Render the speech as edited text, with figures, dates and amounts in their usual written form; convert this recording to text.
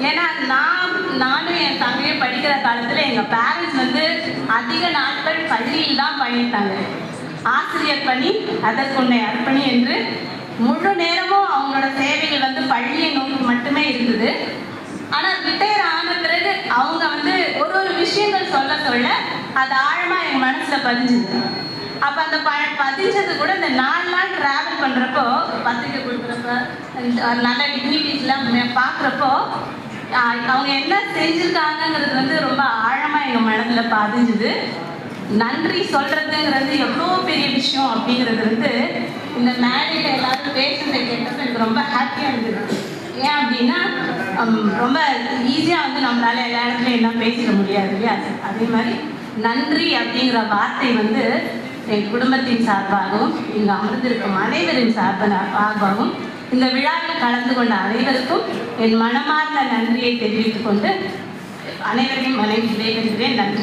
ஏன்னா நானும் என் தங்கையும் படிக்கிற காலத்தில் எங்கள் பேரண்ட்ஸ் வந்து அதிக நாட்கள் பள்ளியில் தான் பயணித்தாங்க. ஆசிரியர் பணி அதற்குன்னை அர்ப்பணி என்று முழு நேரமும் அவங்களோட சேவைகள் வந்து பள்ளியை நோக்கி மட்டுமே இருந்தது. ஆனால் ரிட்டையர் ஆன பிறகு அவங்க வந்து ஒரு விஷயங்கள் சொல்ல அது ஆழமாக என் மனசில் பதிஞ்சுது. அப்போ அந்த பதிஞ்சது கூட இந்த 4 நாள் ட்ராவல் பண்ணுறப்போ, பத்திரிக்கை கொடுக்குறப்ப, நல்ல டிக்னிட்டிஸ்லாம் பார்க்குறப்போ அவங்க என்ன செஞ்சுருக்காங்கங்கிறது வந்து ரொம்ப ஆழமாக எங்கள் மனதில் பதிஞ்சுது. நன்றி சொல்கிறதுங்கிறது எவ்வளோ பெரிய விஷயம் அப்படிங்கிறது வந்து இந்த மேடையில் எல்லாரும் பேசுகிறத கேட்டப்போ எனக்கு ரொம்ப ஹாப்பியாக இருந்தது. ஏன் அப்படின்னா ரொம்ப ஈஸியாக வந்து நம்மளால் எல்லா இடத்துலையும் எல்லாம் பேசிட முடியாது இல்லையா? அதே மாதிரி நன்றி அப்படிங்கிற வார்த்தை வந்து என் குடும்பத்தின் சார்பாகவும் இங்கு அமர்ந்திருக்கும் அனைவரின் சார்பாகவும் இந்த விழாவில் கலந்து கொண்ட அனைவருக்கும் என் மனமார்ந்த நன்றியை தெரிவித்துக் கொண்டு அனைவரையும் விடைபெறுகிறேன். நன்றி.